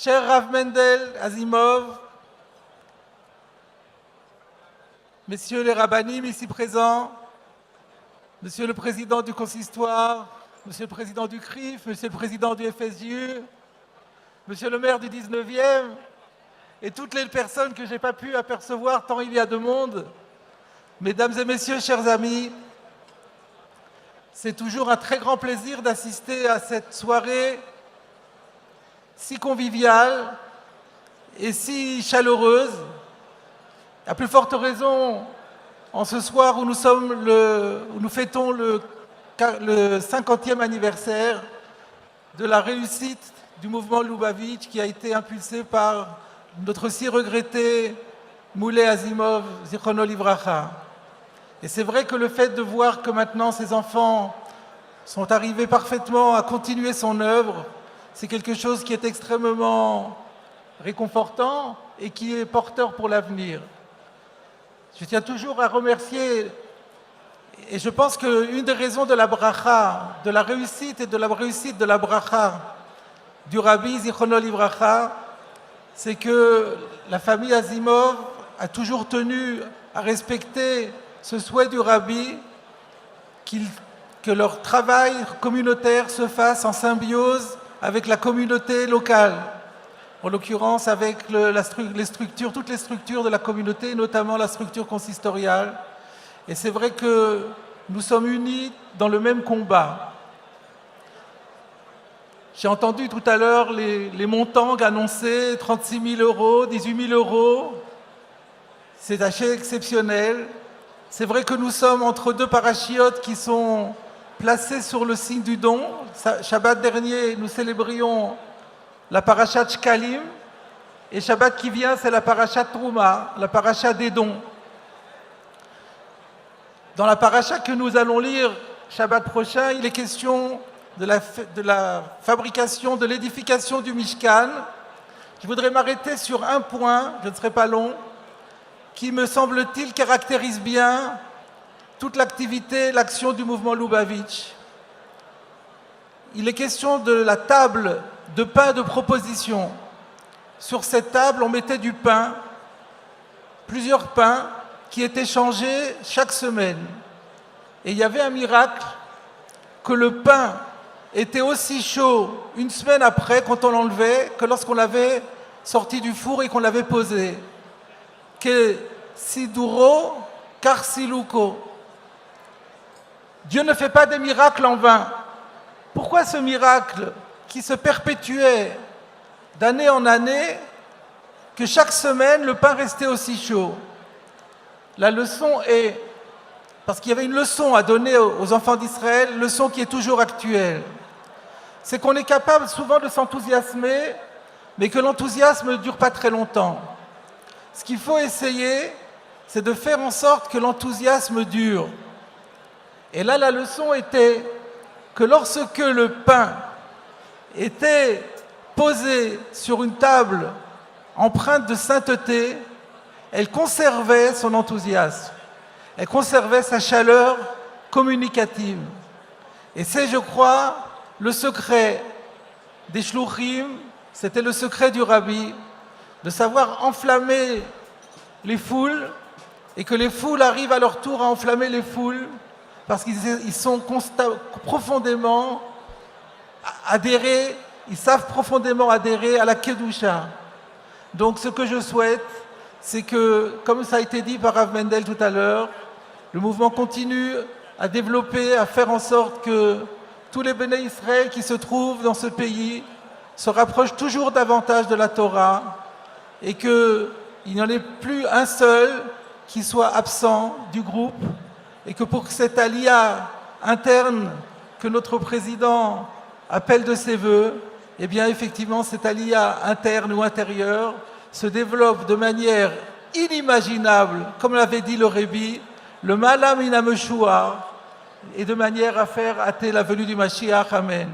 cher Rav Mendel Azimov, messieurs les rabbinim ici présents, monsieur le président du consistoire, monsieur le président du CRIF, monsieur le président du FSJU, monsieur le maire du 19e, et toutes les personnes que je n'ai pas pu apercevoir tant il y a de monde, mesdames et messieurs, chers amis, c'est toujours un très grand plaisir d'assister à cette soirée si conviviale et si chaleureuse. À plus forte raison, en ce soir où nous fêtons le 50e anniversaire de la réussite du mouvement Lubavitch qui a été impulsé par notre si regretté Moulay Azimov, Zichrono Livracha. Et c'est vrai que le fait de voir que maintenant ces enfants sont arrivés parfaitement à continuer son œuvre, c'est quelque chose qui est extrêmement réconfortant et qui est porteur pour l'avenir. Je tiens toujours à remercier, et je pense qu'une des raisons de la bracha, de la réussite et de la réussite de la bracha du Rabbi Zichrono Livracha, c'est que la famille Azimov a toujours tenu à respecter ce souhait du Rabbi que leur travail communautaire se fasse en symbiose avec la communauté locale, en l'occurrence avec toutes les structures de la communauté, notamment la structure consistoriale. Et c'est vrai que nous sommes unis dans le même combat. J'ai entendu tout à l'heure les montants annoncés, 36 000 euros, 18 000 euros. C'est assez exceptionnel. C'est vrai que nous sommes entre deux parachiotes qui sont placés sur le signe du don. Shabbat dernier, nous célébrions la parashat Shkalim. Et Shabbat qui vient, c'est la parashat Trouma, la parashat des dons. Dans la parashat que nous allons lire Shabbat prochain, il est question de la fabrication, de l'édification du Mishkan. Je voudrais m'arrêter sur un point, je ne serai pas long, qui me semble-t-il caractérise bien toute l'activité, l'action du mouvement Lubavitch. Il est question de la table de pain de proposition. Sur cette table, on mettait du pain, plusieurs pains qui étaient changés chaque semaine. Et il y avait un miracle que le pain était aussi chaud une semaine après, quand on l'enlevait, que lorsqu'on l'avait sorti du four et qu'on l'avait posé. Que siduro karsiluko. Dieu ne fait pas des miracles en vain. Pourquoi ce miracle qui se perpétuait d'année en année, que chaque semaine le pain restait aussi chaud? La leçon est, parce qu'il y avait une leçon à donner aux enfants d'Israël, leçon qui est toujours actuelle, c'est qu'on est capable souvent de s'enthousiasmer, mais que l'enthousiasme ne dure pas très longtemps. Ce qu'il faut essayer, c'est de faire en sorte que l'enthousiasme dure. Et là, la leçon était que lorsque le pain était posé sur une table empreinte de sainteté, elle conservait son enthousiasme, elle conservait sa chaleur communicative. Et c'est, je crois, le secret des shluchim, c'était le secret du Rabbi, de savoir enflammer les foules et que les foules arrivent à leur tour à enflammer les foules parce qu'ils sont profondément adhérés, ils savent profondément adhérer à la Kedusha. Donc ce que je souhaite, c'est que, comme ça a été dit par Rav Mendel tout à l'heure, le mouvement continue à développer, à faire en sorte que tous les béné Israël qui se trouvent dans ce pays se rapprochent toujours davantage de la Torah et qu'il n'y en ait plus un seul qui soit absent du groupe et que pour cette alia interne que notre président appelle de ses voeux, eh bien effectivement cette alia interne ou intérieure se développe de manière inimaginable, comme l'avait dit le Rébi, le Malam Ina Meshua, et de manière à faire hâter la venue du Mashiach. Amen.